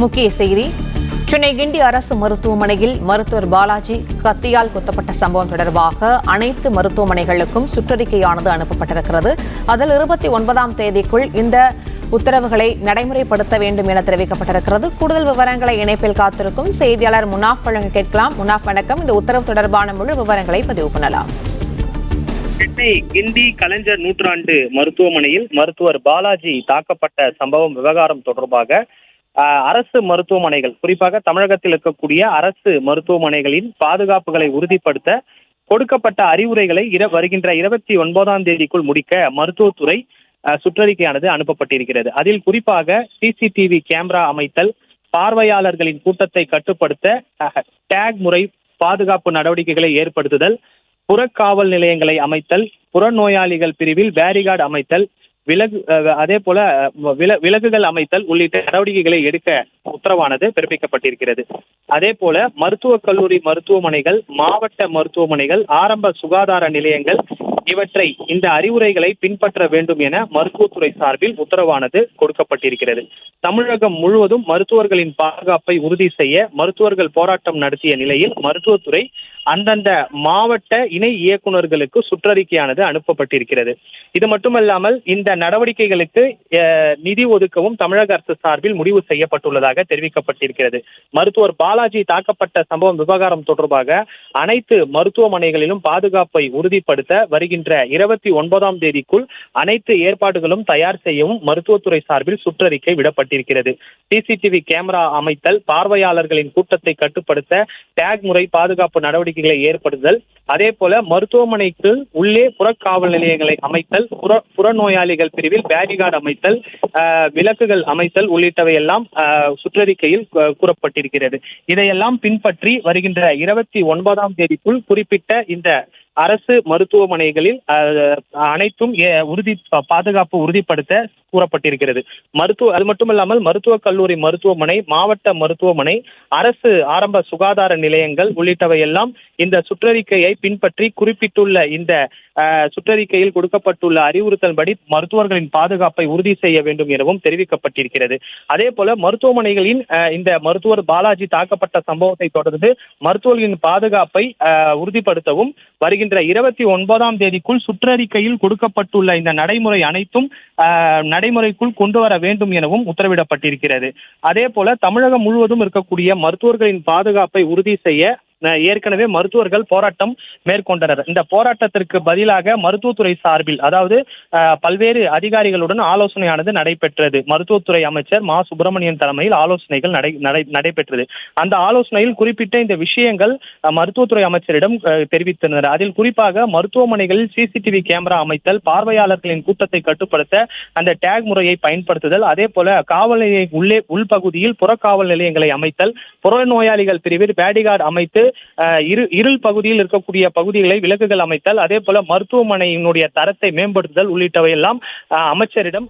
முக்கிய செய்தி. சென்னை கிண்டி அரசு மருத்துவமனையில் மருத்துவர் பாலாஜி கத்தியால் குத்தப்பட்ட சம்பவம் தொடர்பாக அனைத்து மருத்துவமனைகளுக்கும் சுற்றறிக்கையானது அனுப்பப்பட்டிருக்கிறது. அதில் 29ஆம் தேதிக்குள் இந்த உத்தரவுகளை நடைமுறைப்படுத்த வேண்டும் என தெரிவிக்கப்பட்டிருக்கிறது. கூடுதல் விவரங்களை இணைப்பில் காத்திருக்கும் செய்தியாளர் முனாஃப் வழங்க கேட்கலாம். முனாஃப், வணக்கம். இந்த உத்தரவு தொடர்பான முழு விவரங்களை பதிவு பண்ணலாம். சென்னை கிண்டி கலைஞர் நூற்றாண்டு மருத்துவமனையில் மருத்துவர் பாலாஜி தாக்கப்பட்ட சம்பவம் விவகாரம் தொடர்பாக அரசு மருத்துவமனைகள், குறிப்பாக தமிழகத்தில் இருக்கக்கூடிய அரசு மருத்துவமனைகளின் பாதுகாப்புகளை உறுதிப்படுத்த கொடுக்கப்பட்ட அறிவுரைகளை வருகின்ற 29ஆம் தேதிக்குள் முடிக்க மருத்துவத்துறை சுற்றறிக்கையானது அனுப்பப்பட்டிருக்கிறது. அதில் குறிப்பாக சிசிடிவி கேமரா அமைத்தல், பார்வையாளர்களின் கூட்டத்தை கட்டுப்படுத்த டேக் முறை பாதுகாப்பு நடவடிக்கைகளை ஏற்படுத்துதல், புறக்காவல் நிலையங்களை அமைத்தல், புறநோயாளிகள் பிரிவில் பேரிகார்டு அமைத்தல், அதே போல விலகுகள் அமைத்தல் உள்ளிட்ட நடவடிக்கைகளை எடுக்க உத்தரவானது பிறப்பிக்கப்பட்டிருக்கிறது. அதே போல மருத்துவக் கல்லூரி மருத்துவமனைகள், மாவட்ட மருத்துவமனைகள், ஆரம்ப சுகாதார நிலையங்கள் இவற்றை இந்த அறிவுரைகளை பின்பற்ற வேண்டும் என மருத்துவத்துறை சார்பில் உத்தரவானது கொடுக்கப்பட்டிருக்கிறது. தமிழகம் முழுவதும் மருத்துவர்களின் பாதுகாப்பை உறுதி செய்ய மருத்துவர்கள் போராட்டம் நடத்திய நிலையில் மருத்துவத்துறை அந்தந்த மாவட்ட இணை இயக்குநர்களுக்கு சுற்றறிக்கையானது அனுப்பப்பட்டிருக்கிறது. இது மட்டுமல்லாமல் இந்த நடவடிக்கைகளுக்கு நிதி ஒதுக்கவும் தமிழக அரசு சார்பில் முடிவு செய்யப்பட்டுள்ளதாக தெரிவிக்கப்பட்டிருக்கிறது. மருத்துவர் பாலாஜி தாக்கப்பட்ட சம்பவம் விவகாரம் தொடர்பாக அனைத்து மருத்துவமனைகளிலும் பாதுகாப்பை உறுதிப்படுத்த வருகின்ற 29ஆம் தேதிக்குள் அனைத்து ஏற்பாடுகளும் தயார் செய்யவும் மருத்துவத்துறை சார்பில் சுற்றறிக்கை விடப்பட்டிருக்கிறது. சிசிடிவி கேமரா அமைத்தல், பார்வையாளர்களின் கூட்டத்தை கட்டுப்படுத்த டேக் முறை பாதுகாப்பு நடவடிக்கைகளை ஏற்படுத்தல், அதே போல மருத்துவமனைக்கு உள்ளே புறக்காவல் நிலையங்களை அமைத்தல், புறநோயாளிகள் பிரிவில் பேரிகார்டு அமைத்தல், விளக்குகள் அமைத்தல் உள்ளிட்டவை எல்லாம் சுற்றறிக்கையில் கூறப்பட்டிருக்கிறது. இதையெல்லாம் பின்பற்றி வருகின்ற 29ஆம் தேதிக்குள் குறிப்பிட்ட இந்த அரசு மருத்துவமனைகளில் அனைத்தும் பாதுகாப்பு உறுதிப்படுத்த கூறப்பட்டிருக்கிறது. அது மட்டுமல்லாமல் மருத்துவக் கல்லூரி மருத்துவமனை, மாவட்ட மருத்துவமனை, அரசு ஆரம்ப சுகாதார நிலையங்கள் உள்ளிட்டவை எல்லாம் இந்த சுற்றறிக்கையை பின்பற்றி குறிப்பிட்டுள்ள இந்த சுற்றறிக்கையில் கொடுக்கப்பட்டுள்ள அறிவுறுத்தல்படி மருத்துவர்களின் பாதுகாப்பை உறுதி செய்ய வேண்டும் எனவும் தெரிவிக்கப்பட்டிருக்கிறது. அதே போல மருத்துவமனைகளின் இந்த மருத்துவர் பாலாஜி தாக்கப்பட்ட சம்பவத்தை தொடர்ந்து மருத்துவர்களின் பாதுகாப்பை உறுதிப்படுத்தவும் வருகின்ற 29ஆம் தேதிக்குள் சுற்றறிக்கையில் கொடுக்கப்பட்டுள்ள இந்த நடைமுறை அனைத்தும் நடைமுறைக்குள் கொண்டு வர வேண்டும் எனவும் உத்தரவிடப்பட்டிருக்கிறது. அதே போல தமிழகம் முழுவதும் இருக்கக்கூடிய மருத்துவர்களின் பாதுகாப்பை உறுதி செய்ய ஏற்கனவே மருத்துவர்கள் போராட்டம் மேற்கொண்டனர். இந்த போராட்டத்திற்கு பதிலாக மருத்துவத்துறை சார்பில், அதாவது பல்வேறு அதிகாரிகளுடன் ஆலோசனையானது நடைபெற்றது. மருத்துவத்துறை அமைச்சர் மா சுப்பிரமணியன் தலைமையில் ஆலோசனைகள் நடைபெற்றது. அந்த ஆலோசனையில் குறிப்பிட்ட இந்த விஷயங்கள் மருத்துவத்துறை அமைச்சரிடம் தெரிவித்தனர். அதில் குறிப்பாக மருத்துவமனைகளில் சிசிடிவி கேமரா அமைத்தல், பார்வையாளர்களின் கூட்டத்தை கட்டுப்படுத்த அந்த டேக் முறையை பயன்படுத்துதல், அதே போல காவல் நிலைய உள்ளே உள்பகுதியில் புறக்காவல் நிலையங்களை அமைத்தல், புறநோயாளிகள் பிரிவில் பேரிகார்டு அமைத்து இருள் பகுதியில் இருக்கக்கூடிய பகுதிகளை விலக்குகள் அமைத்தல், அதே போல மருத்துவமனையினுடைய தரத்தை மேம்படுத்துதல் உள்ளிட்டவை எல்லாம் அமைச்சரிடம்